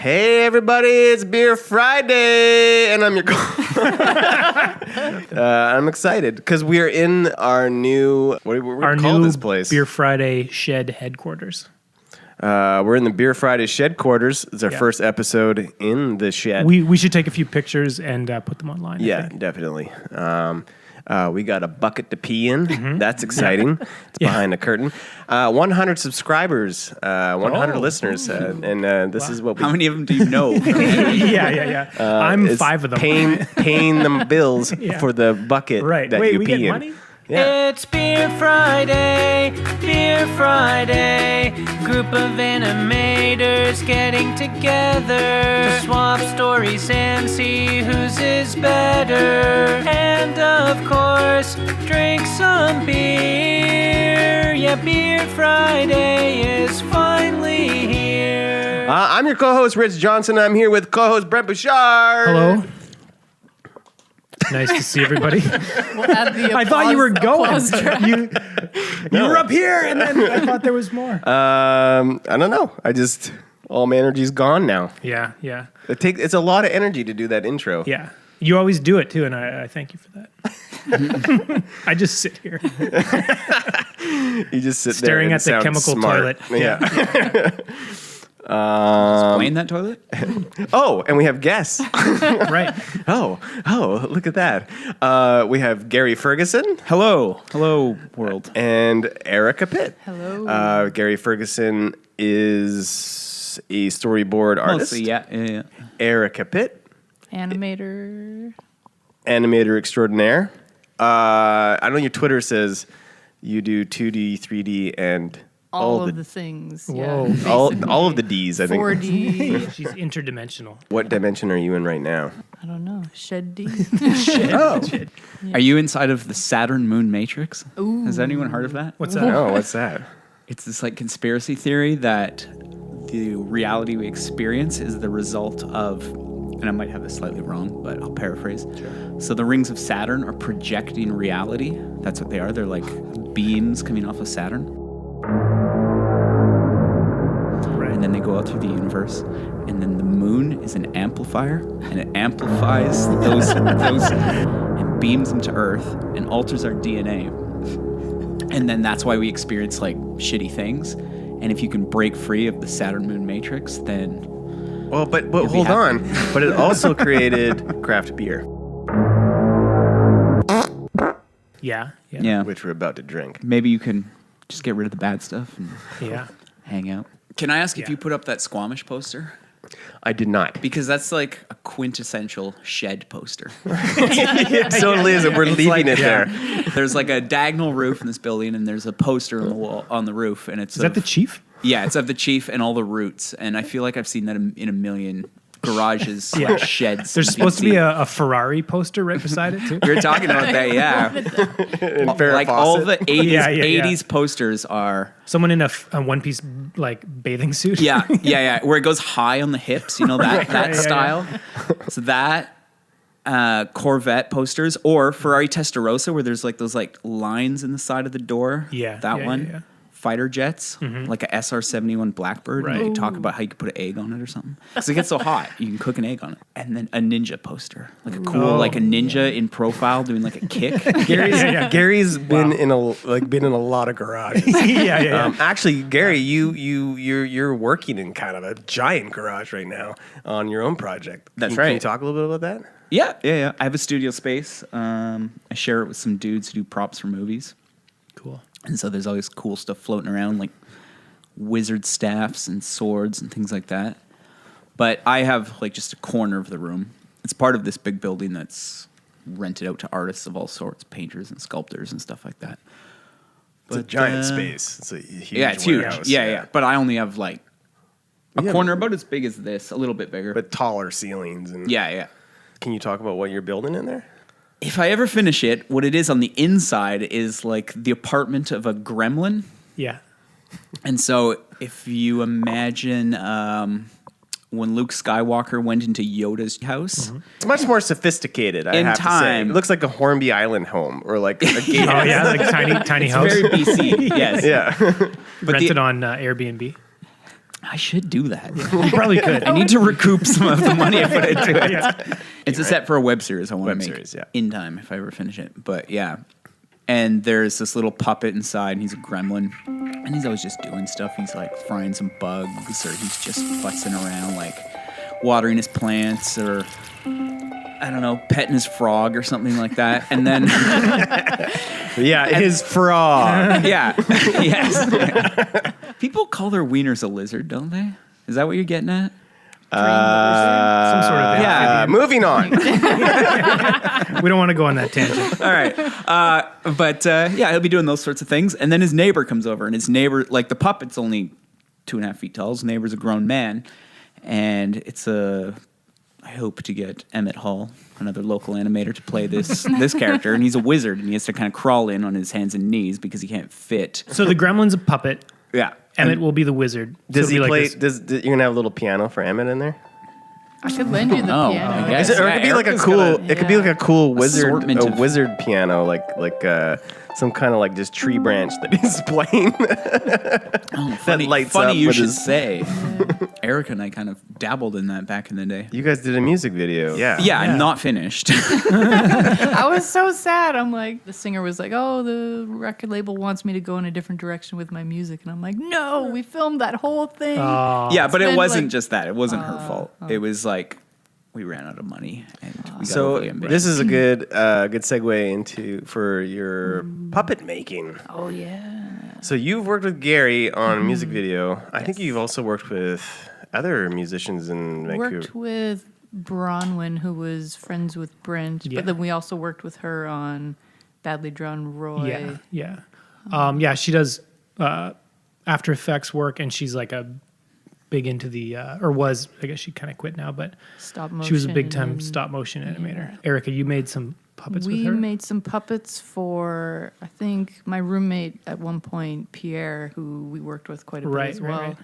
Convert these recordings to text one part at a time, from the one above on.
Hey everybody, it's Beer Friday, and I'm your I'm excited because we're in our new, what do we call this place? Beer Friday Shed Headquarters. We're in the Beer Friday Shedquarters. It's our first episode in the shed. We should take a few pictures and put them online. Yeah, definitely. We got a bucket to pee in. Mm-hmm. That's exciting. It's behind a curtain. 100 subscribers, 100 listeners, and this is what we... How many of them do you know? yeah. I'm 5 of them. Paying them bills for the bucket that you we pee get in. Money? Yeah. It's Beer Friday, group of animators getting together to swap stories and see whose is better. And of course, drink some beer. Yeah, Beer Friday is finally here. I'm your co-host, Rich Johnson. I'm here with co-host Brent Bouchard. Hello. Nice to see everybody. I thought you were going. You were up here, and then I thought there was more. I don't know. All my energy's gone now. Yeah. It's a lot of energy to do that intro. Yeah. You always do it, too, and I thank you for that. I just sit here. You just sit staring there at the chemical smart. toilet. Yeah. Playing that toilet? Oh, and we have guests. Right. Oh, look at that. We have Gary Ferguson. Hello, world. And Erica Pitt. Hello. Gary Ferguson is a storyboard artist. Mostly, yeah. Erica Pitt. Animator Extraordinaire. I know your Twitter says you do 2D, 3D, and all of the things. Whoa. Yeah, all of the Ds, I think. 4D. She's interdimensional. What dimension are you in right now? I don't know. Shed D. Shed. Are you inside of the Saturn Moon Matrix? Ooh. Has anyone heard of that? What's that? Oh, what's that? It's this like conspiracy theory that the reality we experience is the result of, and I might have this slightly wrong, but I'll paraphrase. Sure. So the rings of Saturn are projecting reality. That's what they are. They're like beams coming off of Saturn. And then they go out through the universe, and then the moon is an amplifier, and it amplifies those and beams them to Earth and alters our DNA. And then that's why we experience like shitty things. And if you can break free of the Saturn Moon Matrix, then but hold on. But it also created craft beer, Yeah. which we're about to drink. maybe you can just get rid of the bad stuff and Yeah. hang out. Can I ask if you put up that Squamish poster? I did not. Because that's like a quintessential shed poster. It totally is. We're leaving it there. There's like a diagonal roof in this building, and there's a poster on the wall on the roof, and it's Is that the chief? Yeah, it's of the chief and all the roots, and I feel like I've seen that in a million garages Yeah. sheds. There's supposed to be a Ferrari poster right beside it, too. You're talking about that, yeah. Like all the 80s posters are... Someone in a one-piece, like, bathing suit. Yeah, where it goes high on the hips, you know, that style. Yeah. So that, Corvette posters, or Ferrari Testarossa, where there's like those like lines in the side of the door. Yeah. That one. Yeah. Fighter jets, like a SR-71 Blackbird. Right. And you could talk about how you could put an egg on it or something. Because it gets so hot, you can cook an egg on it. And then a ninja poster, like a cool, like a ninja in profile doing like a kick. Gary's been in a lot of garages. Yeah. Actually, Gary, you're working in kind of a giant garage right now on your own project. That's Can right. you talk a little bit about that? Yeah. I have a studio space. I share it with some dudes who do props for movies. Cool. And so there's all this cool stuff floating around, like wizard staffs and swords and things like that. But I have like just a corner of the room. It's part of this big building that's rented out to artists of all sorts, painters and sculptors and stuff like that. It's a giant space. It's a huge it's warehouse. huge. Yeah. But I only have like a corner about as big as this, a little bit bigger. But taller ceilings. And Yeah. Can you talk about what you're building in there? If I ever finish it, what it is on the inside is like the apartment of a gremlin. Yeah. And so if you imagine when Luke Skywalker went into Yoda's house. It's much more sophisticated, I have to say. It looks like a Hornby Island home or like a gate. Oh, yeah, like tiny house. Very BC, yes. Yeah. Rented on Airbnb. I should do that. You probably could. I need to recoup some of the money I put into it. It's a set for a web series I want to make series, yeah. in time if I ever finish it. But yeah. And there's this little puppet inside, and he's a gremlin. And he's always just doing stuff. He's like frying some bugs, or he's just futzing around, like watering his plants, or I don't know, petting his frog or something like that. And then his frog. yeah. Yes. People call their wieners a lizard, don't they? Is that what you're getting at? Some sort of Yeah, moving on. We don't want to go on that tangent. All right. But he'll be doing those sorts of things. And then his neighbor comes over, and his neighbor, like the puppet's only 2.5 feet tall. His neighbor's a grown man. And I hope to get Emmett Hall, another local animator, to play this character. And he's a wizard, and he has to kind of crawl in on his hands and knees because he can't fit. So the gremlin's a puppet. Yeah. Emmett will be the wizard. Does So he it'll be play? like this- You're gonna have a little piano for Emmett in there? I could lend you the Oh, piano. I guess. Or it could be like a Erica's cool. got It could be like a cool wizard, assortment a of- wizard piano, like some kind of like just tree branch that he's playing. Funny, lights funny up you with should his- say. Erica and I kind of dabbled in that back in the day. You guys did a music video. Yeah, I'm not finished. I was so sad. I'm like, the singer was like, oh, the record label wants me to go in a different direction with my music. And I'm like, no, we filmed that whole thing. Yeah, but it been, wasn't like- just that. It wasn't her fault. It was like we ran out of money and we got So overly ambitious. this is a good segue for your puppet making. Oh, yeah. So you've worked with Gary on a music video. I think you've also worked with other musicians in Vancouver. Worked with Bronwyn, who was friends with Brent. Yeah. But then we also worked with her on Badly Drawn Roy. Yeah. She does After Effects work, and she's like big into the or was, I guess she kind of quit now, but Stop motion. she was a big time and- stop motion animator. Erica, you made some puppets with We her. made some puppets for, I think, my roommate at one point, Pierre, who we worked with quite a bit as well. Right.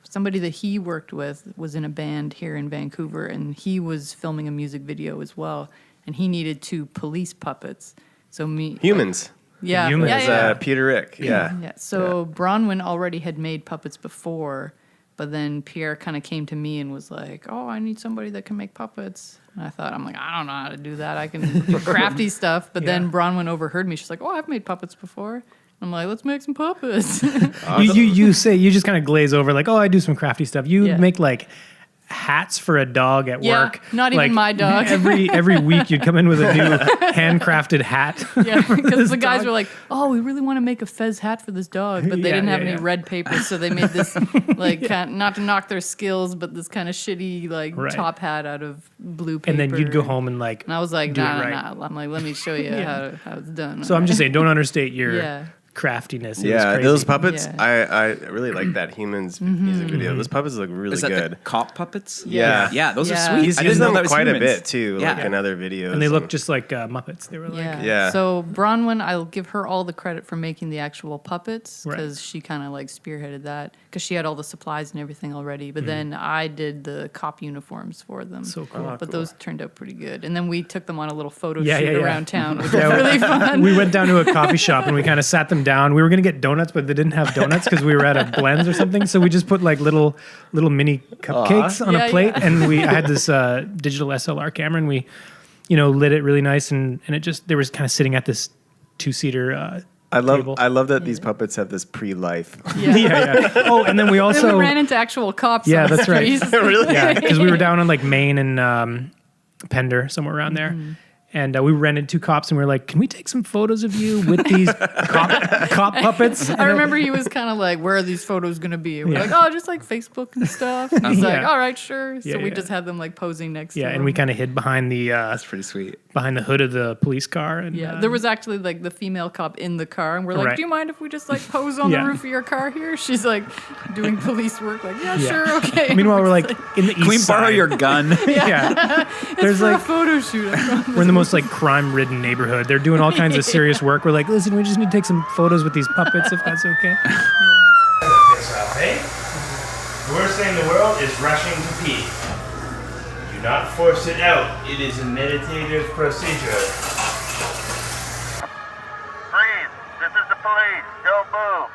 Somebody that he worked with was in a band here in Vancouver, and he was filming a music video as well. And he needed 2 police puppets. So Humans. Yeah, Humans. yeah, As yeah. Peter Rick. Yeah. Yeah. So Bronwyn already had made puppets before, but then Pierre kind of came to me and was like, "Oh, I need somebody that can make puppets." And I'm like, I don't know how to do that. I can do crafty stuff. But then Bronwyn overheard me. She's like, "Oh, I've made puppets before." I'm like, "Let's make some puppets." You just kind of glaze over like, oh, I do some crafty stuff. You Yeah. make like hats for a dog at Yeah, work. not even Like, my dog. every week you'd come in with a new handcrafted hat. Yeah, because the guys dog. were like, "Oh, we really want to make a fez hat for this dog," but they Yeah, didn't have yeah, any yeah. red paper, so they made this not to knock their skills, but this kind of shitty Right. top hat out of blue paper. And then you'd go home and like. And I was like, do it nah. right. I'm like, let me show you how it's done. So I'm just saying, don't understate your Yeah. craftiness. It was Yeah, crazy. those puppets, Yeah. I really like that Humans music video. Those puppets look really is that good. the cop puppets? Yeah. Yeah, those Yeah. are sweet. He's I used didn't know them that was quite a humans. bit too, Yeah. like in other videos. And they look just like Muppets. They were like. Yeah. Yeah. So Bronwyn, I'll give her all the credit for making the actual puppets Right. because she kind of like spearheaded that because she had all the supplies and everything already. But then I did the cop uniforms for them. So cool. But those turned out pretty good. And then we took them on a little photo Yeah, shoot yeah, yeah. around town, which Yeah, was really fun. We went down to a coffee shop and we kind of sat them down. We were going to get donuts, but they didn't have donuts because we were at a Blends or something. So we just put like little mini cupcakes on Yeah, a plate. yeah. And I had this digital SLR camera and we, lit it really nice. And it just, they were kind of sitting at this 2-seater I table. love that these puppets have this pre-life. Yeah. yeah. Oh, and then we Then also, we ran into actual cops. Yeah, on the that's right. streets. Really? yeah, because we were down on like Maine and Pender, somewhere around there. And we rented 2 cops and we were like, can we take some photos of you with these cop puppets? I remember he was kind of like, "Where are these photos going to be?" And we're like, "Oh, just like Facebook and stuff." And he's like, Yeah. "All right, sure." So Yeah, we yeah. just had them like posing next to Yeah, him. and we kind of hid behind the That's pretty sweet. hood of the police car. And, Yeah, there was actually like the female cop in the car, and we're like, Right. "Do you mind if we just like pose on Yeah. the roof of your car here?" She's like doing police work, like, "Yeah, Yeah. sure, okay." Meanwhile, we're like in the east Can we borrow side. your gun? Yeah, it's there's for like a photo shoot. I promise. we're in the most like crime-ridden neighborhood. They're doing all kinds of serious work. We're like, listen, we just need to take some photos with these puppets, if that's okay. Piss off, eh? The worst thing in the world is rushing to pee. Do not force it out. It is a meditative procedure. Freeze! This is the police. Don't move.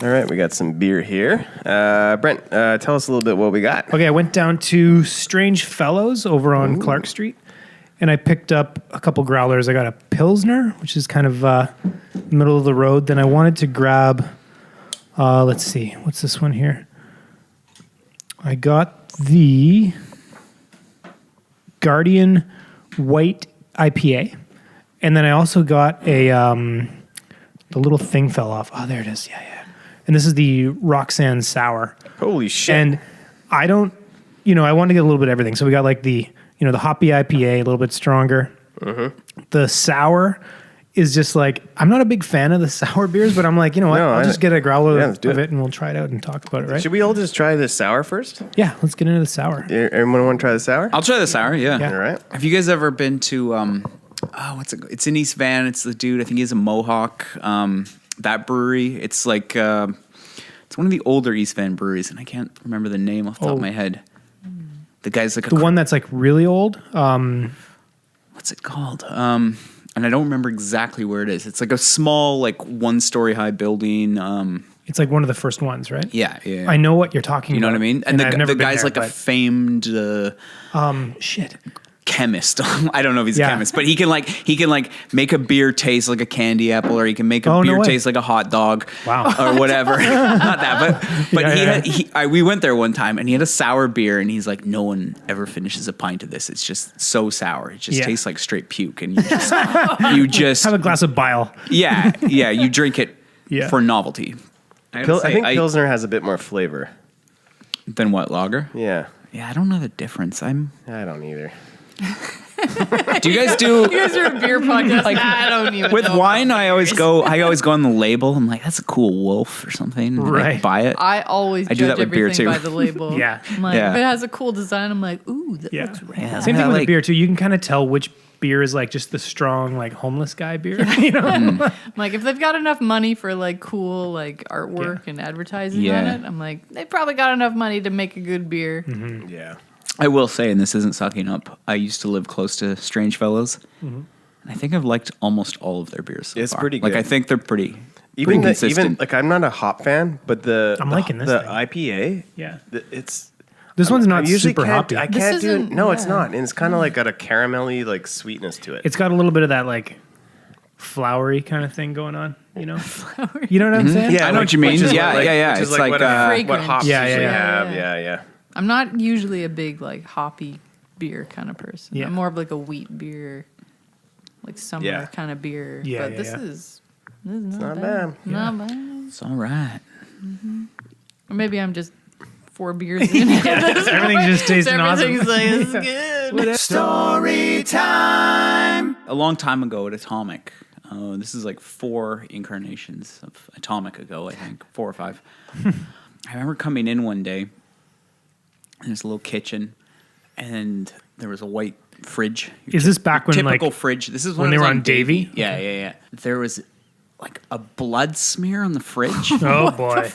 All right, we got some beer here. Brent, tell us a little bit what we got. Okay, I went down to Strange Fellows over on Clark Street, and I picked up a couple growlers. I got a Pilsner, which is kind of middle of the road. Then I wanted to grab, let's see, what's this one here? I got the Guardian White IPA, and then I also got a, the little thing fell off. Oh, there it is. Yeah. And this is the Roxanne Sour. Holy shit. And I don't, I want to get a little bit of everything. So we got like the hoppy IPA, a little bit stronger. The sour is just like, I'm not a big fan of the sour beers, but I'm like, you know what? I'll just get a growler of it and we'll try it out and talk about it, right? Should we all just try the sour first? Yeah, let's get into the sour. Everyone want to try the sour? I'll try the sour, yeah. Yeah. All right. Have you guys ever been to, what's it? It's in East Van. It's the dude, I think he's a Mohawk. That brewery, it's like, it's one of the older East Van breweries, and I can't remember the name off the top of my head. The guy's like The one that's like really old. what's it called? And I don't remember exactly where it is. It's like a small, like 1-story high building. It's like one of the first ones, right? Yeah. I know what you're talking about. You know what I mean? And I've never the been guy's there, like a famed shit. chemist. I don't know if he's a chemist, but he can make a beer taste like a candy apple, or he can make a beer taste like a hot dog. Wow. Or whatever. Not that, but we went there one time and he had a sour beer and he's like, no one ever finishes a pint of this. It's just so sour. It just tastes like straight puke, and you just Have a glass of bile. Yeah, you drink it for novelty. I think Pilsner has a bit more flavor. Than what, lager? Yeah. Yeah, I don't know the difference. I don't either. Do you guys do? You guys are a beer podcast. Like, I don't even With know. wine, I always go on the label. I'm like, that's a cool wolf or something. And I Right. buy it. I always I do judge that with beer, everything too. by the label. Yeah. I'm like, Yeah. if it has a cool design, I'm like, ooh, that looks right. Yeah, Same thing I with like- beer too. You can kind of tell which beer is like just the strong, like homeless guy beer. You know? I'm like, if they've got enough money for like cool like artwork and advertising on Yeah. it, I'm like, they probably got enough money to make a good beer. Yeah. I will say, and this isn't sucking up, I used to live close to Strange Fellows, and I think I've liked almost all of their beers so It's far. pretty Like, good. I think they're pretty Even consistent. like I'm not a hop fan, but I'm liking this the thing. IPA. Yeah. It's This one's not I usually super can't, hoppy. I This can't do. isn't- No, it's yeah. not, and it's kind of like got a caramelly like sweetness to it. It's got a little bit of that like flowery kind of thing going on. You know. You know what I'm saying? I know what you mean. Which is Yeah, what, yeah. Which is It's like, like, what, what Fragrant. hops Yeah, usually yeah. have. Yeah. I'm not usually a big like hoppy beer kind of person. Yeah. I'm more of like a wheat beer, like summer kind of beer. Yeah, but yeah, this yeah. is not not bad. bad. Not bad. It's all right. Or maybe I'm just 4 beers in. Everything's just tasting awesome. Everything's like, this is good. A long time ago at Atomic, this is like 4 incarnations of Atomic ago, I think, 4 or 5. I remember coming in one day, and there's a little kitchen, and there was a white fridge. Is this back when Typical like fridge. This is when when they I was were on Davy? Yeah. There was like a blood smear on the fridge. Oh boy.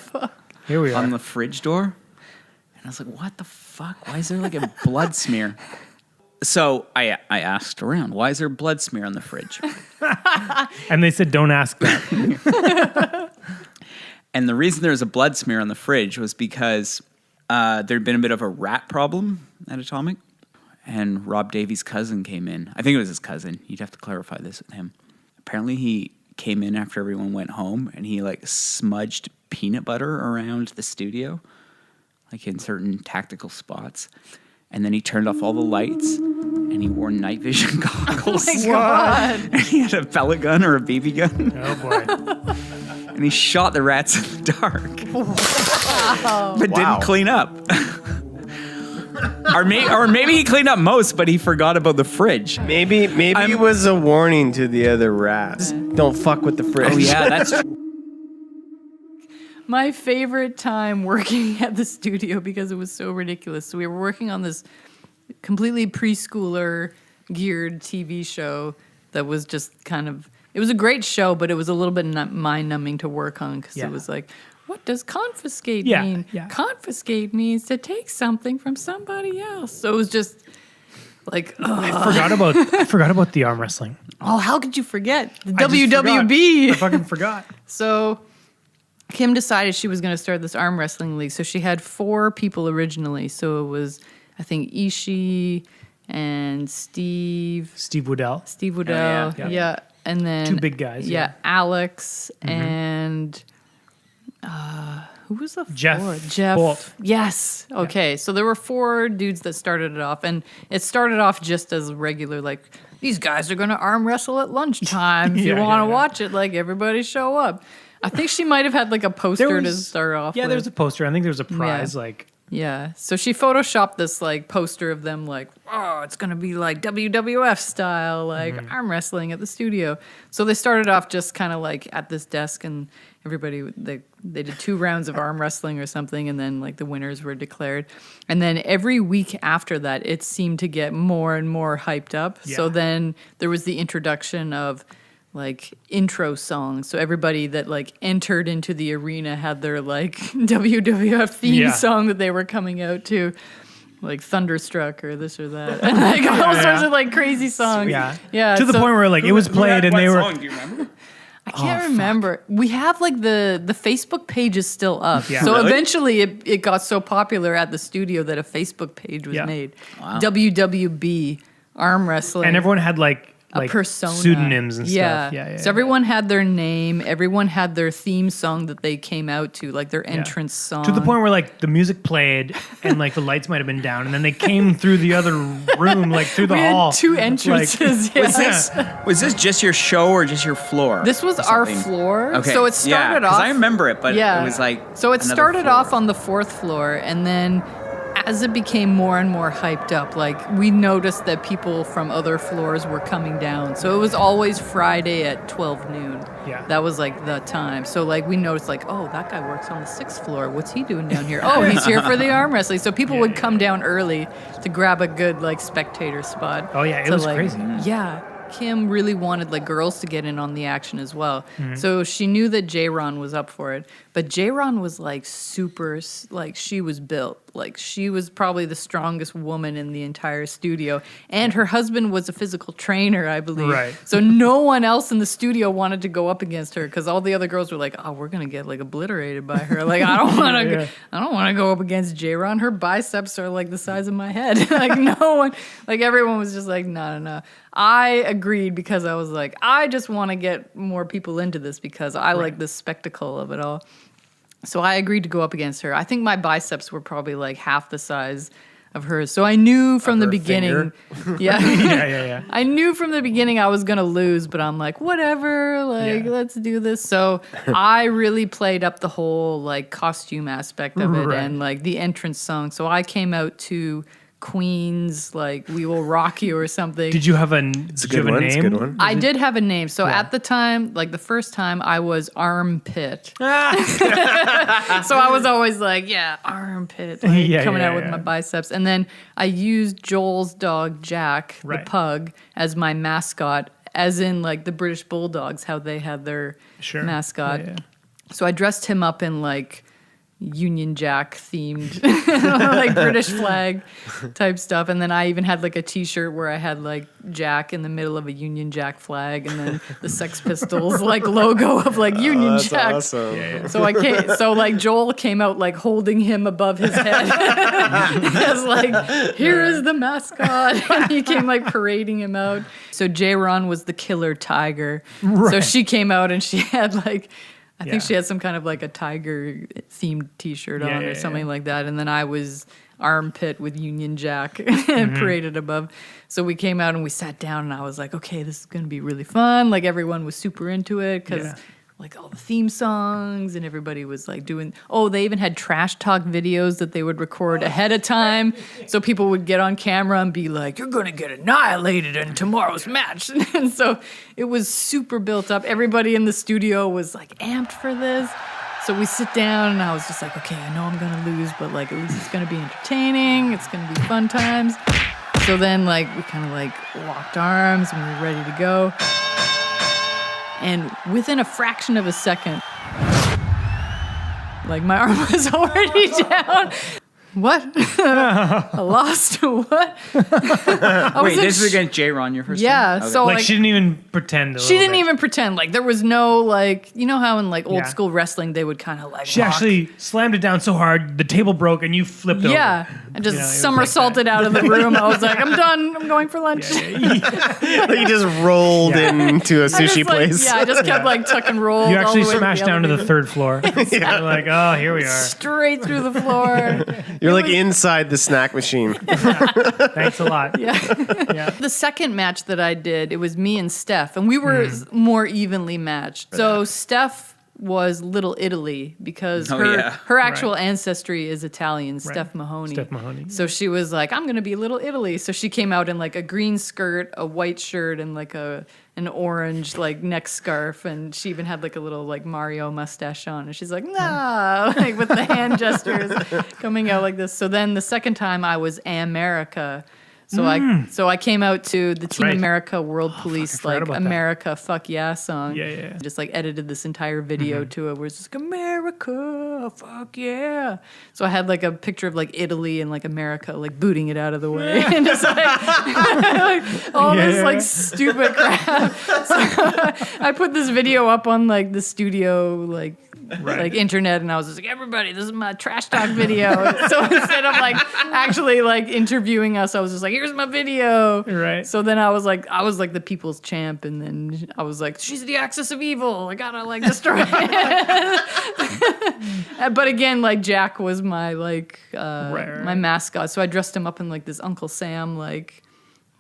Here we are. on the fridge door. And I was like, what the fuck? Why is there like a blood smear? So I asked around, why is there a blood smear on the fridge? And they said, don't ask that. And the reason there was a blood smear on the fridge was because there'd been a bit of a rat problem at Atomic. And Rob Davies' cousin came in. I think it was his cousin. You'd have to clarify this with him. Apparently he came in after everyone went home and he like smudged peanut butter around the studio, like in certain tactical spots. And then he turned off all the lights and he wore night vision goggles. Oh my God. And he had a pellet gun or a BB gun. Oh boy. And he shot the rats in the dark. But didn't clean up. or maybe he cleaned up most, but he forgot about the fridge. Maybe it was a warning to the other rats. Don't fuck with the fridge. Oh yeah, that's true. My favorite time working at the studio because it was so ridiculous. So we were working on this completely preschooler geared TV show that was just kind of, it was a great show, but it was a little bit mind numbing to work on because Yeah. it was like, what does confiscate Yeah, mean? yeah. Confiscate means to take something from somebody else. So it was just like, I forgot about the arm wrestling. oh, how could you forget? The I just WWB. I fucking forgot. So Kim decided she was going to start this arm wrestling league. So she had 4 people originally. So it was, I think, Ishii and Steve Woodell. Yeah. And then 2 big guys. Yeah. Alex and who was the Jeff 4th? Jeff Bolt. Yes. Okay. So there were 4 dudes that started it off, and it started off just as regular, like, these guys are going to arm wrestle at lunchtime. If you want to watch it, like, everybody show up. I think she might have had like a poster to start off with. Yeah, there's a poster. I think there's a prize. Yeah. So she photoshopped this like poster of them like, oh, it's going to be like WWF style, like arm wrestling at the studio. So they started off just kind of like at this desk, and everybody, they did 2 rounds of arm wrestling or something, and then like the winners were declared. And then every week after that, it seemed to get more and more hyped up. Yeah. So then there was the introduction of like intro songs. So everybody that like entered into the arena had their like WWF theme song that they were coming out to, like Thunderstruck or this or that, and like all sorts of like crazy songs. Yeah. To the point where like it was played and they were. Song, do you remember? I can't remember. We have like the Facebook page is still up. Yeah. So Really? eventually it got so popular at the studio that a Facebook page was made. Wow. WWB arm wrestling. And everyone had like a persona. pseudonyms and Yeah. stuff. Yeah. So everyone had their name. Everyone had their theme song that they came out to, like their entrance song. To the point where like the music played and like the lights might have been down, and then they came through the other room, like through the we hall. had 2 entrances. Was this just your show or just your floor? This was or our something? floor. Okay. So it started yeah, off. I remember it, but it was like So it another started floor. off on the 4th floor, and then as it became more and more hyped up, like we noticed that people from other floors were coming down. So it was always Friday at 12 noon. Yeah. That was like the time. So like we noticed like, oh, that guy works on the 6th floor. What's he doing down here? Oh, he's here for the arm wrestling. So people would come down early to grab a good like spectator spot. Oh, yeah, it to, was like, crazy. Yeah. Kim really wanted like girls to get in on the action as well. So she knew that J-Ron was up for it. But J-Ron was like super, like she was built. Like she was probably the strongest woman in the entire studio. And her husband was a physical trainer, I believe. Right. So no one else in the studio wanted to go up against her because all the other girls were like, oh, we're going to get like obliterated by her. Like, I don't want to go up against J-Ron. Her biceps are like the size of my head. Like no one, like everyone was just like, no. I agreed because I was like, I just want to get more people into this because I like the spectacle of it all. So I agreed to go up against her. I think my biceps were probably like half the size of hers. So I knew from the beginning. Yeah. I knew from the beginning I was going to lose, but I'm like, whatever, like, let's do this. So I really played up the whole like costume aspect of it and like the entrance song. So I came out to Queen's, like, We Will Rock You or something. Did you have a, It's a good one. It's a good one. I did have a name. So at the time, like the first time, I was Armpit. So I was always like, Armpit, like, coming out with my biceps. And then I used Joel's dog, Jack, the pug, as my mascot, as in like the British Bulldogs, how they had their mascot. So I dressed him up in like Union Jack themed like British flag type stuff, and then I even had like a t-shirt where I had like Jack in the middle of a Union Jack flag, and then the Sex Pistols like logo of like Union Jack. Awesome. So like Joel came out like holding him above his head as like, here is the mascot, and he came like parading him out. So J-Ron was the killer tiger. So she came out and she had like, I think she had some kind of like a tiger themed t-shirt on or something like that. And then I was Armpit with Union Jack and paraded above. So we came out and we sat down and I was like, okay, this is going to be really fun. Like everyone was super into it because like all the theme songs and everybody was like doing, they even had trash talk videos that they would record ahead of time. So people would get on camera and be like, you're going to get annihilated in tomorrow's match. And so it was super built up. Everybody in the studio was like amped for this. So we sit down and I was just like, okay, I know I'm going to lose, but like at least it's going to be entertaining. It's going to be fun times. So then like we kind of like locked arms and we were ready to go. And within a fraction of a second, like my arm was already down. What? I lost. What? Wait, this is against J-Ron, your first Yeah, time? Okay. so Like, like she didn't even pretend. she didn't even pretend. Like there was no like, you know how in like old Yeah. school wrestling they would kind of like She rock. actually slammed it down so hard, the table broke, and you flipped over. Yeah, I just You know, it was somersaulted out of the room. I was like, I'm done. I'm going for lunch. He just rolled into a I sushi just, like, place. yeah, I just kept like tuck and roll. You all actually the way smashed down to the elevator. third floor. You're like, oh, here we are. Straight through the floor. You're like inside the snack machine. Thanks a lot. Yeah. The second match that I did, it was me and Steph, and we were more evenly matched. So Steph was Little Italy because Oh, her yeah. her actual ancestry is Italian, Steph Mahoney. Steph Mahoney. So she was like, I'm gonna be Little Italy. So she came out in like a green skirt, a white shirt, and like an orange like neck scarf, and she even had like a little like Mario mustache on, and she's like, nah, like with the hand gestures coming out like this. So then the second time I was America. So I came out to the Team right. America World Police forgot like about that. America Fuck Yeah song. Yeah. Just like edited this entire video to it where it's just like America Fuck Yeah. So I had like a picture of like Italy and like America like booting it out of the way and just like, all this like stupid crap. So I put this video up on like the studio like internet, and I was just like, everybody, this is my trash talk video. So instead of like actually like interviewing us, I was just like, here's my video. Right. So then I was like the people's champ, and then I was like, she's the axis of evil. I gotta like destroy it. But again, like Jack was my like my mascot, so I dressed him up in like this Uncle Sam like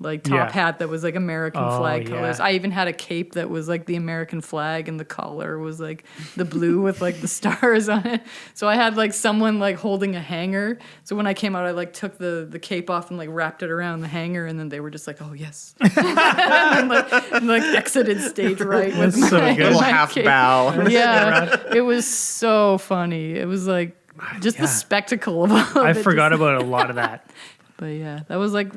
top Yeah. hat that was like American flag yeah. colors. I even had a cape that was like the American flag, and the collar was like the blue with like the stars on it. So I had like someone like holding a hanger. So when I came out, I like took the cape off and like wrapped it around the hanger, and then they were just like, oh yes, and like exited stage right with That's so my, good. Little my half cape. bow. Yeah, it was so funny. It was like just the spectacle of all of I it. forgot Just- about a lot of that. But yeah, that was like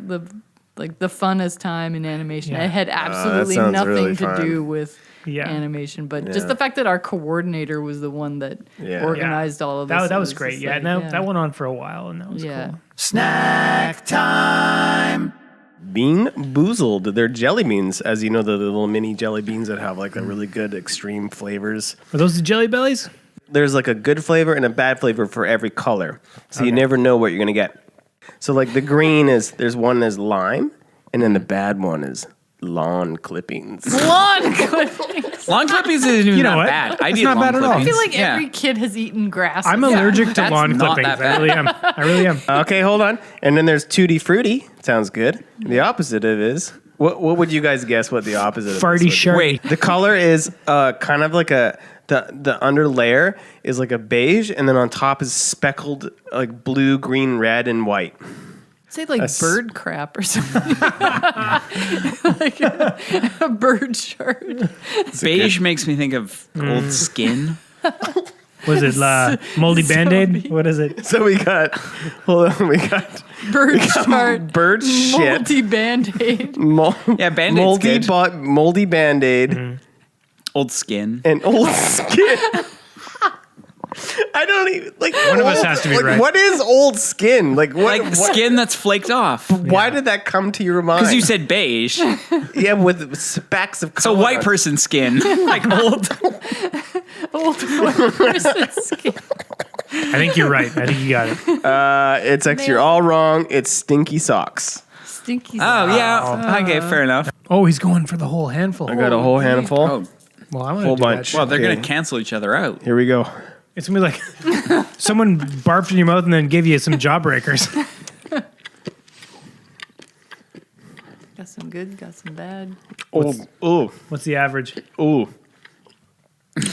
the funnest time in animation. Yeah. It had absolutely sounds nothing really to fun. do with Yeah. animation, but Yeah. just the fact that our coordinator was the one that Yeah. organized all of this. That was it great. just Yeah, like, that went on for a while, and that was yeah. cool. Snack time. Bean Boozled. They're jelly beans, as you know, the little mini jelly beans that have like the really good extreme flavors. Are those the Jelly Bellies? There's like a good flavor and a bad flavor for every color. So you never know what you're going to get. So like the green there's one is lime, and then the bad one is lawn clippings. Lawn clippings. Lawn clippings isn't even You know that what? bad. I It's eat not lawn bad at all. clippings. I feel like Yeah. every kid has eaten grass. I'm allergic to That's lawn not clippings. that I really am. I really am. Okay, hold on. And then there's Tutti Frutti. Sounds good. The opposite of it is, what would you guys guess what the opposite of this Farty would be? shark. Wait, The color is kind of like the under layer is like a beige, and then on top is speckled like blue, green, red, and white. Say like s- bird crap or something. Like a bird shirt. beige makes me think of old skin. Was it moldy Band-Aid? What is it? So we got, hold on, we got Bird shirt. bird shit, Multi Band-Aid. Yeah, Band-Aid's good. moldy Band-Aid, Old skin. and old skin. I don't even like. One of us has to be like, right. What is old skin? Like what? Like skin that's flaked off. Why did that come to your mind? Because you said beige. yeah, with specks of So color. white person skin. Like old. Old person skin. I think you're right. I think you got it. It's actually you're all wrong. It's stinky socks. Stinky. Oh, yeah. Okay, fair enough. Oh, he's going for the whole handful. I got a whole handful. Oh, Well, I want Whole to do bunch. that. well, they're Okay. going to cancel each other out. Here we go. It's gonna be like someone barfed in your mouth and then gave you some jawbreakers. Got some good, got some bad. Oh, What's the average? ooh.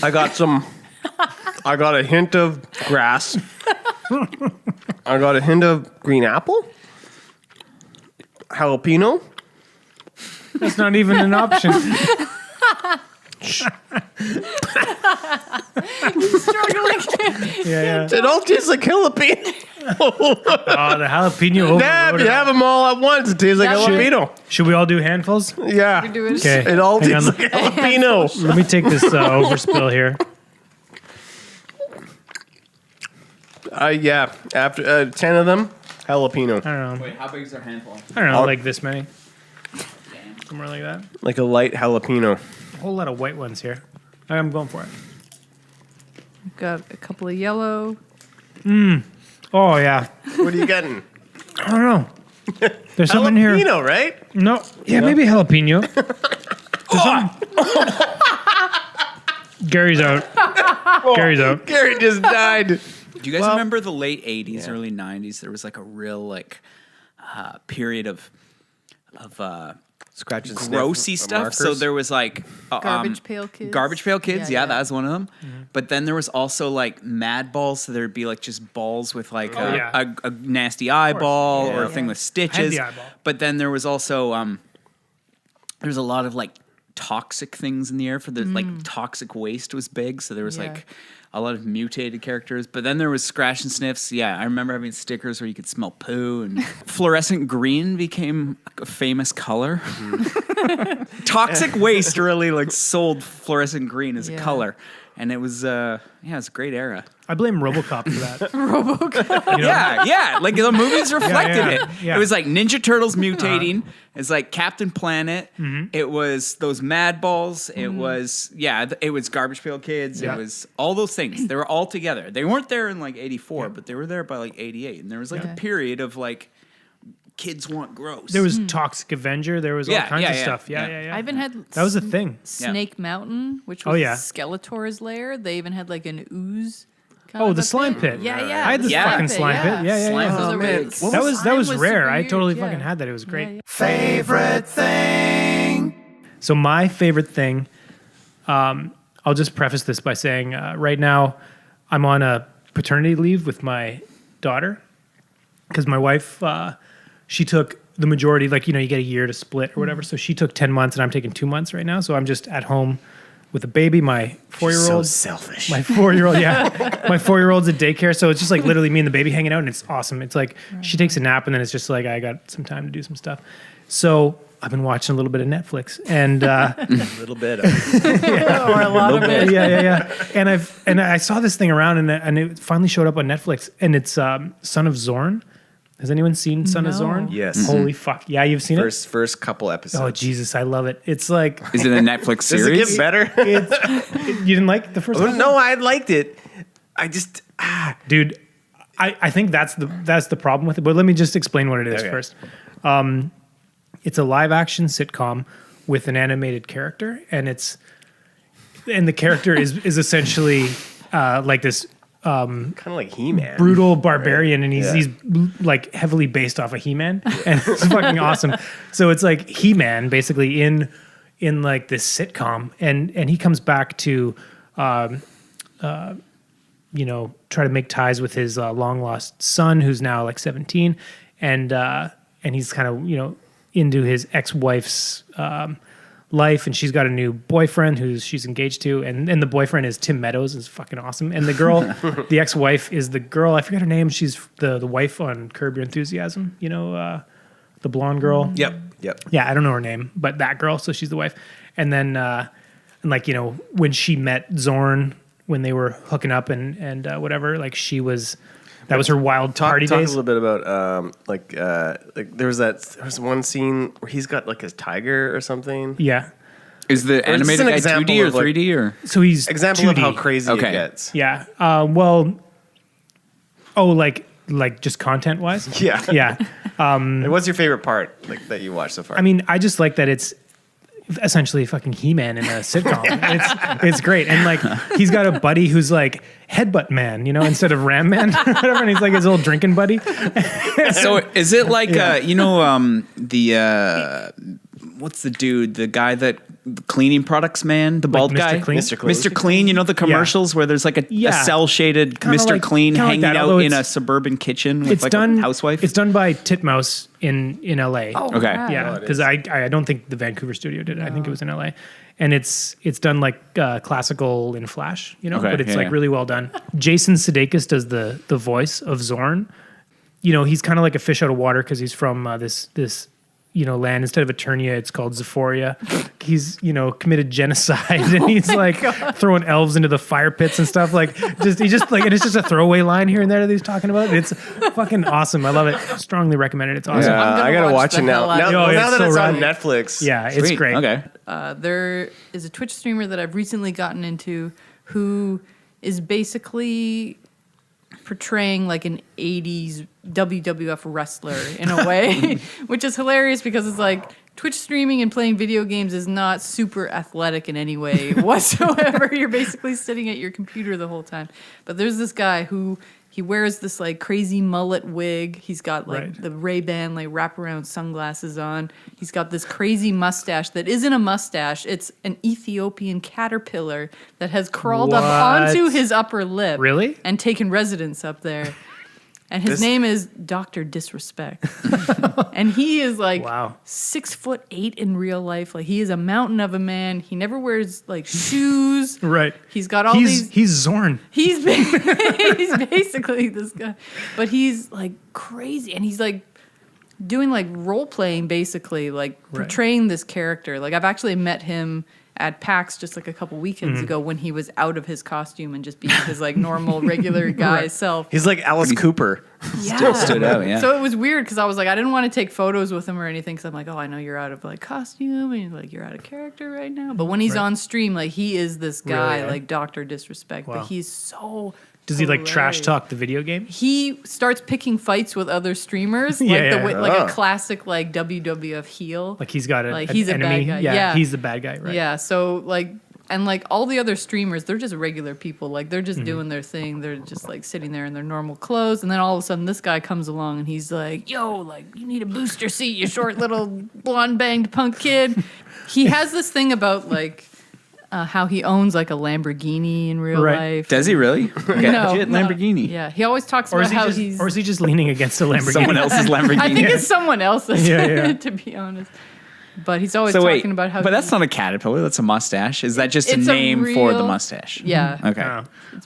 I got some. I got a hint of grass. I got a hint of green apple. Jalapeno. That's not even an option. Struggling. Yeah. It all tastes like jalapeno. Oh, the jalapeno Nah, if overloaded. you have them all at once, it tastes like That should- jalapeno. Should we all do handfuls? Yeah. Do it. Okay. It all Hang tastes on. like jalapeno. Let me take this overspill here. Yeah. After 10 of them, jalapeno. I don't know. Wait, how big is their handful? I don't know, like this many. Somewhere like that. Like a light jalapeno. A whole lot of white ones here. I'm going for it. Got a couple of yellow. Oh, yeah. What are you getting? I don't know. There's something here. Jalapeno, right? No. Yeah, maybe jalapeno. Gary's out. Gary's out. Gary just died. Do you guys remember the late 80s, early 90s? There was like a real period of Scratch and grossy sniff stuff. markers. So there was like Garbage Pail Kids. Garbage Pail Kids, Yeah, yeah, yeah. that was one of them. But then there was also like mad balls. So there'd be like just balls with like yeah. a nasty eyeball or a thing with stitches. the eyeball. But then there was also there's a lot of like toxic things in the air for the like toxic waste was big. So there was Yeah. like a lot of mutated characters. But then there was scratch and sniffs. Yeah, I remember having stickers where you could smell poo, and fluorescent green became a famous color. Toxic waste really like sold fluorescent green as a Yeah. color. And it was it was a great era. I blame RoboCop for that. Yeah, like the movies reflected yeah, it. yeah. It was like Ninja Turtles mutating. It's like Captain Planet. It was those Mad Balls. It was it was Garbage Pail Kids. Yeah. It was all those things. They were all together. They weren't there in like 84, but they were there by like 88. And there was like a period of like kids want gross. There was Toxic Avenger. There was all Yeah, kinds of yeah, stuff. yeah. Yeah. I even had That was a thing. Snake Mountain, which Oh, was yeah. Skeletor's lair. They even had like an ooze. kind Oh, of the a slime thing. pit. Yeah, yeah. I had the Yeah. fucking slime pit. Yeah. Slime Those was are big. really- That Slime was rare. super I totally huge, yeah. fucking had that. It was great. Yeah, yeah. Favorite thing. So my favorite thing, I'll just preface this by saying right now I'm on a paternity leave with my daughter because my wife, she took the majority, like, you get a year to split or whatever. So she took 10 months and I'm taking 2 months right now. So I'm just at home with a baby, my 4-year-old. So selfish. My 4-year-old, yeah. My 4-year-old's at daycare. So it's just like literally me and the baby hanging out and it's awesome. It's like she takes a nap and then it's just like I got some time to do some stuff. So I've been watching a little bit of Netflix and A little bit of Or a lot of it. yeah. And I saw this thing around and it finally showed up on Netflix and it's Son of Zorn. Has anyone seen Son of No. Zorn? Yes. Holy fuck. Yeah, you've seen first couple it? episodes. Oh, Jesus, I love it. It's like, Is it a Netflix Does it series? get better? you didn't like the first Oh, one? no, I liked it. I just Dude, I think that's the problem with it. But let me just explain what it is Okay. first. It's a live action sitcom with an animated character, and the character is essentially like this kind of like He-Man. brutal barbarian, and Yeah. he's like heavily based off of He-Man, and it's fucking awesome. So it's like He-Man basically in like this sitcom, and he comes back to try to make ties with his long lost son, who's now like 17, and he's kind of into his ex-wife's life, and she's got a new boyfriend who she's engaged to, and the boyfriend is Tim Meadows, is fucking awesome, and the girl, the ex-wife is the girl, I forget her name, she's the wife on Curb Your Enthusiasm, the blonde girl. Yep. Yeah, I don't know her name, but that girl, so she's the wife. And then, when she met Zorn, when they were hooking up and whatever, like that was her wild party Talk a days. little bit about there was one scene where he's got like a tiger or something. Yeah. Is the Or it's just animated an guy example 2D or of, like- 3D or? So he's Example 2D. of how crazy Okay. it gets. Yeah. Like just content wise. Yeah. Yeah. And what's your favorite part that you watched so far? I mean, I just like that it's essentially fucking He-Man in a sitcom. It's great. And like he's got a buddy who's like Headbutt Man, instead of Ram Man or whatever, and he's like his old drinking buddy. So is it like what's the dude, the guy that cleaning products man, the bald Mr. guy, Clean? Mr. Clean. Mr. Clean, the commercials where there's like a cell shaded Kinda Mr. like- Clean kinda like hanging that, out although in a it's- suburban kitchen with It's like done. a housewife. It's done by Titmouse in LA. Oh, Okay. wow. Yeah, because I don't think the Vancouver studio did it. I think it was in LA, and it's done like classical in Flash, Okay, but it's yeah, like yeah. really well done. Jason Sudeikis does the voice of Zorn. He's kind of like a fish out of water because he's from this land. Instead of Eternia, it's called Zephoria. He's, committed genocide, and he's throwing elves into the fire pits and stuff. And it's just a throwaway line here and there that he's talking about. It's fucking awesome. I love it. Strongly recommend it. It's awesome. Yeah, I gotta watch it now. Now that so it's on rad. Netflix. Yeah, it's Sweet. great. Okay. There is a Twitch streamer that I've recently gotten into who is basically portraying like an 80s WWF wrestler in a way, which is hilarious because it's like Twitch streaming and playing video games is not super athletic in any way whatsoever. You're basically sitting at your computer the whole time. But there's this guy who he wears this like crazy mullet wig. He's got like the Ray-Ban like wraparound sunglasses on. He's got this crazy mustache that isn't a mustache. It's an Ethiopian caterpillar that has crawled up onto his upper lip. Really? And taken residence up there. And his name is Dr. Disrespect. And he is like 6'8" in real life. Like he is a mountain of a man. He never wears like shoes. Right. He's got all these. He's Zorn. He's basically this guy. But he's like crazy. And he's like doing like role playing basically, like portraying this character. Like I've actually met him at PAX just like a couple weekends ago when he was out of his costume and just being his like normal regular guy self. He's like Alice Cooper. Yeah. Stood out, yeah. So it was weird because I was like, I didn't want to take photos with him or anything because I'm like, oh, I know you're out of like costume and like you're out of character right now. But when he's on stream, like he is this guy, like Dr. Disrespect. But he's so Does he like trash talk the video game? He starts picking fights with other streamers, like a classic like WWF heel. Like he's got like an he's enemy. a bad guy. Yeah, he's the bad guy, right? Yeah, so like and like all the other streamers, they're just regular people. Like they're just doing their thing. They're just like sitting there in their normal clothes, and then all of a sudden this guy comes along and he's like, "Yo, like you need a booster seat, you short little blonde banged punk kid." He has this thing about like. How he owns like a Lamborghini in real life. Does he really? No, Lamborghini. Yeah, he always talks about how he's. Or is he just leaning against a Lamborghini? Someone else's Lamborghini. I think it's someone else's, to be honest. But he's always talking about how. But that's not a caterpillar. That's a mustache. Is that just a name for the mustache? Yeah. Okay.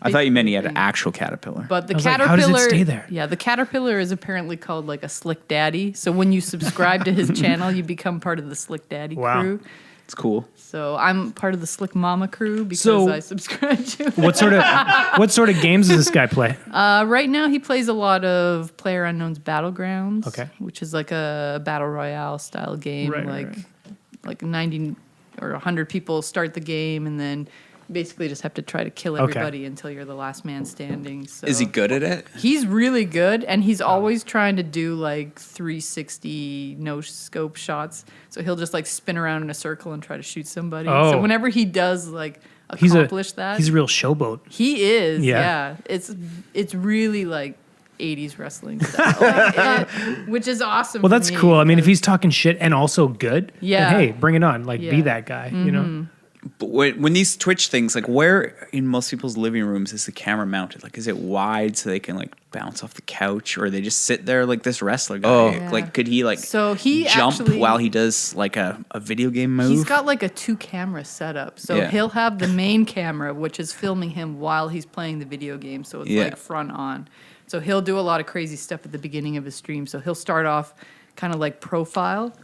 I thought you meant he had an actual caterpillar. But the like, caterpillar. how does it stay there? Yeah, the caterpillar is apparently called like a Slick Daddy. So when you subscribe to his channel, you become part of the Slick Daddy crew. It's cool. So I'm part of the Slick Mama crew because I subscribe to it. What sort of games does this guy play? Right now he plays a lot of PlayerUnknown's Battlegrounds, which is like a battle royale style game. Like 90 or 100 people start the game and then basically just have to try to kill everybody until you're the last man standing. So Is he good at it? He's really good, and he's always trying to do like 360 no scope shots. So he'll just like spin around in a circle and try to shoot somebody. So whenever he does like accomplish that, he's a real showboat. He is. Yeah. It's really like 80s wrestling style, which is awesome. Well, that's cool. I mean, if he's talking shit and also good, then hey, bring it on. Like, be that guy, you know? But when these Twitch things, like where in most people's living rooms is the camera mounted? Like, is it wide so they can like bounce off the couch, or they just sit there like this wrestler guy? Like, could he like jump while he does like a video game move? He's got like a 2-camera setup. So he'll have the main camera, which is filming him while he's playing the video game. So it's like front on. So he'll do a lot of crazy stuff at the beginning of his stream. So he'll start off kind of like profile.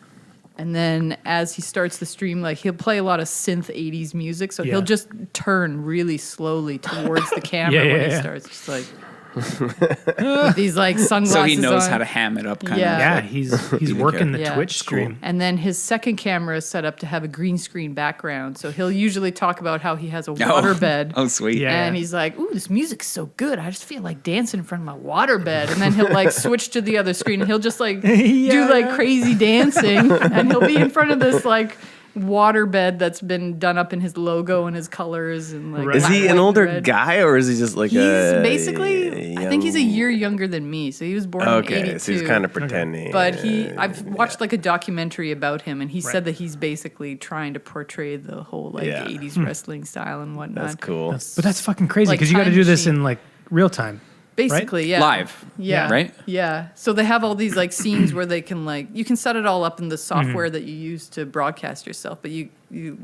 And then as he starts the stream, like he'll play a lot of synth 80s music. So he'll just turn really slowly towards the camera when he starts. Just like with these like sunglasses so he knows on. how to ham it up kind of. Yeah, he's working the Twitch stream. Cool. And then his second camera is set up to have a green screen background. So he'll usually talk about how he has a waterbed. Oh, sweet. And he's like, ooh, this music's so good. I just feel like dancing in front of my waterbed. And then he'll like switch to the other screen and he'll just like do like crazy dancing. And he'll be in front of this like waterbed that's been done up in his logo and his colors and like is he an older guy or is he just like he's basically I think he's a year younger than me, so he was born in 82. So he's kind of pretending. But I've watched like a documentary about him and he said that he's basically trying to portray the whole like 80s wrestling style and whatnot. That's cool. But that's fucking crazy because Like you got to Time do this Machine. in like real time. Basically, right? Live. Yeah. Right? Yeah. So they have all these like scenes where they can like you can set it all up in the software that you use to broadcast yourself, but you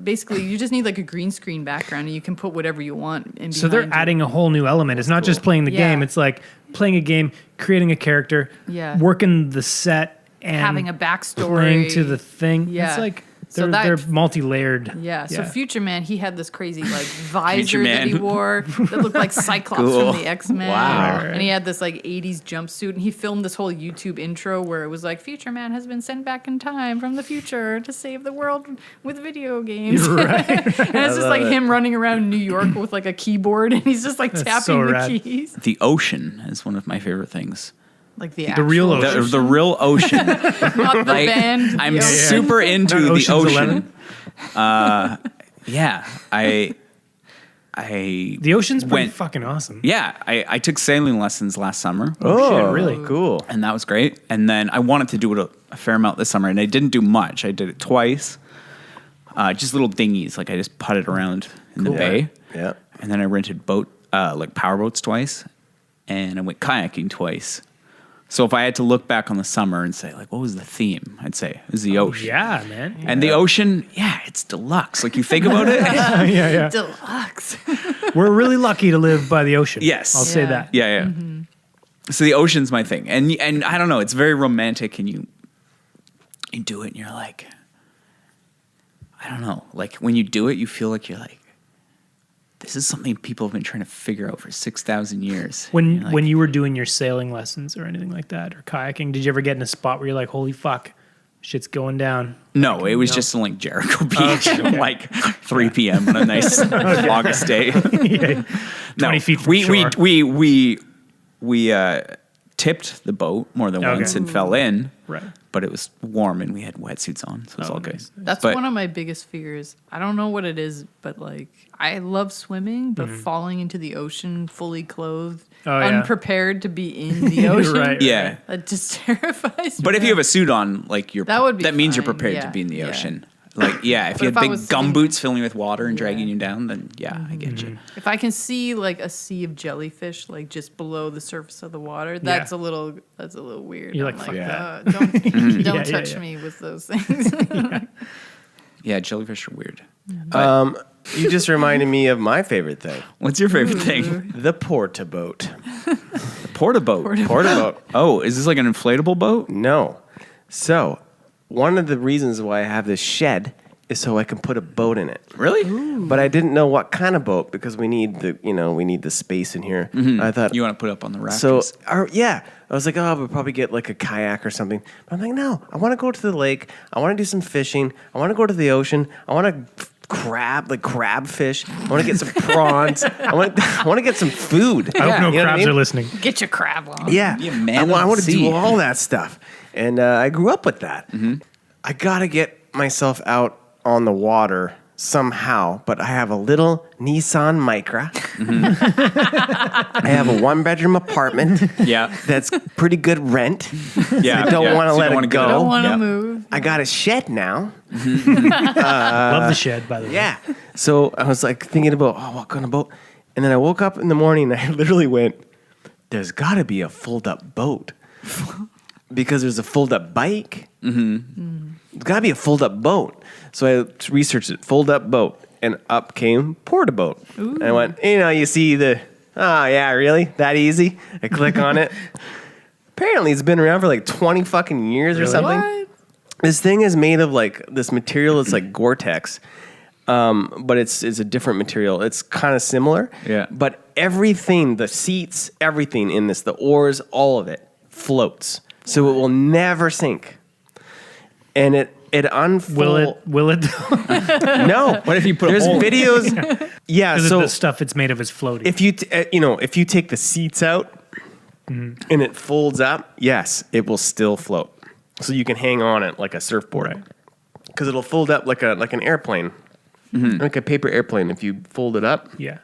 basically you just need like a green screen background and you can put whatever you want in. So they're adding a whole new element. It's not just playing the game, it's like playing a game, creating a character, working the set and having a backstory. playing to the thing. Yeah. It's like So they're that- multi-layered. Yeah, so Future Man, he had this crazy like Future visor that he Man. wore that looked like Cyclops Cool. from the X-Men. Wow. And he had this like 80s jumpsuit, and he filmed this whole YouTube intro where it was like, Future Man has been sent back in time from the future to save the world with video games. Right. And it's just like him running around New York with like a keyboard, and he's just like That's tapping so the rad. keys. The ocean is one of my favorite things. Like the real actual ocean. The real ocean. not the band. I'm the ocean. super into Not the Ocean's ocean. 11? Yeah, I The ocean's pretty went- fucking awesome. Yeah, I took sailing lessons last summer. Oh, shit, really? Cool. And that was great. And then I wanted to do it a fair amount this summer, and I didn't do much. I did it twice. Just little dinghies, like I just putted around in the bay. Yeah. And then I rented like power boats twice, and I went kayaking twice. So if I had to look back on the summer and say, like, what was the theme? I'd say it was the ocean. Yeah, man. And the ocean, yeah, it's deluxe. Like you think about it. yeah. Deluxe. We're really lucky to live by the ocean. Yes. I'll say Yeah. that. Yeah. So the ocean's my thing, and I don't know, it's very romantic, and you do it, and you're like, I don't know, like when you do it, you feel like you're like, this is something people have been trying to figure out for 6,000 years. When You're like, when you were doing your sailing lessons or anything like that, or kayaking, did you ever get in a spot where you're like, holy fuck, shit's going down? no, it was just in like Jericho Beach, at like 3 p.m. on a nice August day. 20 feet from we shore. we tipped the boat more than Okay. once and fell in. Right. But it was warm and we had wetsuits on, so it was all good. nice. That's But- one of my biggest fears. I don't know what it is, but like I love swimming, but falling into the ocean fully clothed, Oh, yeah. unprepared to be in the ocean, Right. Yeah. that just terrifies me. But if you have a suit on, like That would be means you're fine, prepared yeah, to be in the yeah. ocean. Like, yeah, if But you if had I big was gum sitting- boots filling with water and dragging you down, then yeah, I get you. if I can see like a sea of jellyfish like just below the surface of the water, that's a little weird. You're I'm like, fuck that. Don't Yeah, touch yeah. me with those things. Yeah, jellyfish are weird. You just reminded me of my favorite thing, What's your favorite thing? the porta boat. The porta boat. Porta boat. Oh, is this like an inflatable boat? No. So, one of the reasons why I have this shed is so I can put a boat in it. Really? But I didn't know what kind of boat because we need the space in here. I thought You want to put it up on the so. rafters? I was like, oh, we'll probably get like a kayak or something. But I'm like, no, I want to go to the lake. I want to do some fishing. I want to go to the ocean. I want to crab fish. I want to get some prawns. I want to get some food. I hope no You know what I crabs mean? are listening. Get your crab on. Yeah, Be a man I of want the to do sea. all that stuff, and I grew up with that. I gotta get myself out on the water somehow, but I have a little Nissan Micra. I have a 1-bedroom apartment Yeah. that's pretty good rent. Yeah. I don't want to So you let wanna it give go. up. Don't want to Yeah. move. I got a shed now. Love the shed, by the way. Yeah. So I was like thinking about, what kind of boat? And then I woke up in the morning and I literally went, there's got to be a fold up boat because there's a fold up bike. There's got to be a fold up boat. So I researched it, fold up boat, and up came porta boat. And I went, you see yeah, really? That easy? I click on it. Apparently it's been around for like 20 fucking years or something. What? This thing is made of like this material that's like Gore-Tex, but it's a different material. It's kind of similar. Yeah. But everything, the seats, everything in this, the oars, all of it floats. So it will never sink. And it unfolds. Will it? No. What if you put a There's hole in it? videos. Yeah. Because So the stuff it's made of is floating. if you if you take the seats out and it folds up, yes, it will still float. So you can hang on it like a surfboard, because it'll fold up like an airplane, like a paper airplane. If you fold it up, yeah.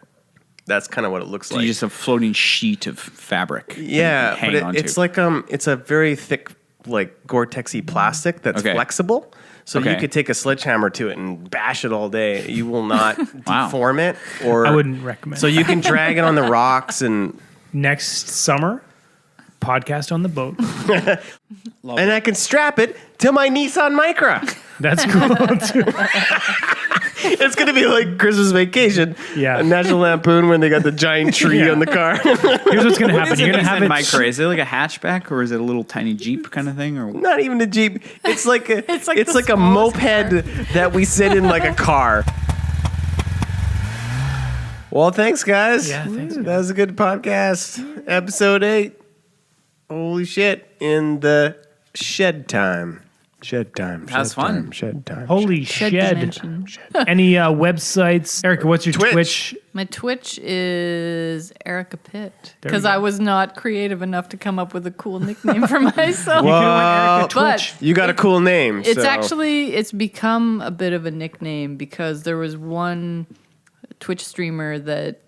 that's kind of what it looks So like. you just have a floating sheet of fabric. Yeah, hang but on it's to. like it's a very thick like Gore-Texy plastic that's Okay. flexible. So you Okay. could take a sledgehammer to it and bash it all day. You will not Wow. deform it, or I wouldn't recommend. So you can drag it on the rocks and Next summer, podcast on the boat. I can strap it to my Nissan Micra. That's cool too. It's gonna be like Christmas Vacation. Yeah. A National Lampoon when they got the giant tree on the car. Here's what's gonna What happen. is You're it? gonna Is have it it. micro? Is it like a hatchback or is it a little tiny Jeep kind of thing? Or Not even a Jeep. It's like a It's like it's the like a smallest moped that we sit in like a car. Well, thanks, guys. Yeah, thanks, That was a good podcast. Episode 8. Holy shit! In the shed time. Shed time. That was shed fun. time, Shed time. Holy Shed shed. dimension. Any websites? Erica, what's your Twitch. Twitch? My Twitch is Erica Pitt There we because go. I was not creative enough to come up with a cool nickname for myself. Well, But you got a cool name. it's so. actually it's become a bit of a nickname because there was one Twitch streamer that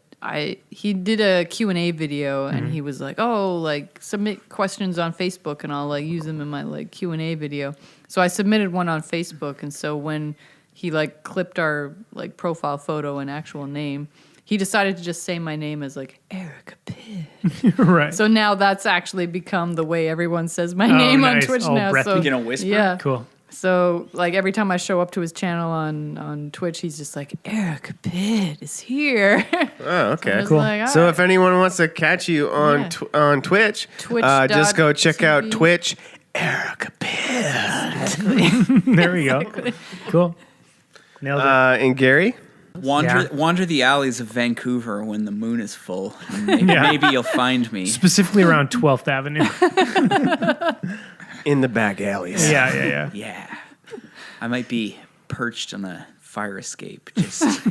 he did a Q&A video and he was like, oh, like submit questions on Facebook and I'll like use them in my like Q&A video. So I submitted one on Facebook, and so when he like clipped our like profile photo and actual name, he decided to just say my name as like Erica Pitt. Right. So now that's actually become the way everyone says my name on nice. Twitch All now. breathy. So You gonna whisper? yeah. Cool. So, like, every time I show up to his channel on Twitch, he's just like, Erica Pitt is here. Oh, okay. I was Cool. like, all So right. if anyone wants to catch you on Yeah. on Twitch, just go check out Twitch.tv. Twitch, Erica Pitt. There we go. Cool. Nailed it. And Gary, Wander the alleys of Vancouver when the moon is full. And maybe, Yeah. maybe you'll find me. Specifically around 12th Avenue. in the back alleys. Yeah. Yeah. I might be perched on a fire escape, just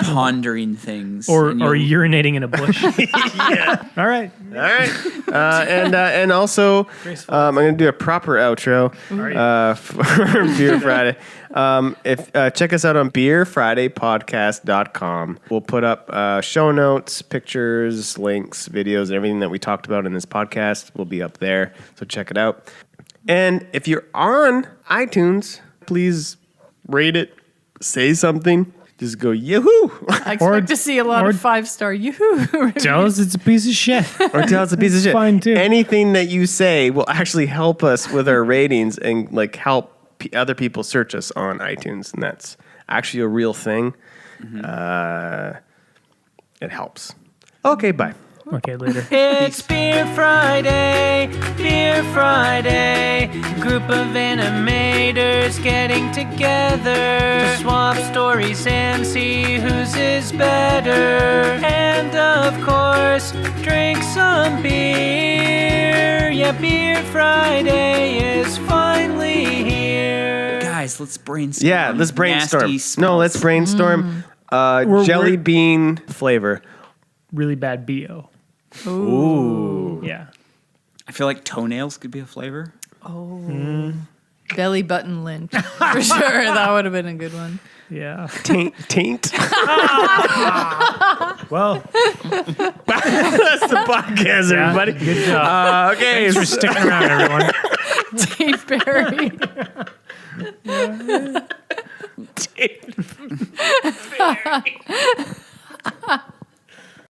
pondering things. Or and you'll- urinating in a bush. Yeah. All right. All right. And also, I'm going to do a proper outro for Beer Friday. Check us out on beerfridaypodcast.com. We'll put up show notes, pictures, links, videos, and everything that we talked about in this podcast will be up there. So check it out. And if you're on iTunes, please rate it, say something. Just go, yoo-hoo! I expect to see a lot of 5-star yoo-hoo. Tell us it's a piece of shit. Or tell us a piece of shit. Fine, too. Anything that you say will actually help us with our ratings and like help other people search us on iTunes, and that's actually a real thing. It helps. Okay, bye. Okay, later. It's Beer Friday, group of animators getting together to swap stories and see whose is better. And of course, drink some beer. Yeah, Beer Friday is finally here. Guys, let's brainstorm. Yeah, let's brainstorm. Nasty No, let's smells. brainstorm. Jelly bean flavor. Really bad BO. Ooh. Yeah. I feel like toenails could be a flavor. Belly button lint. For sure. That would have been a good one. Yeah. Taint. Well, That's the podcast, yeah, everybody. good job. Okay. Thanks for sticking around, everyone. Taint berry. Taint.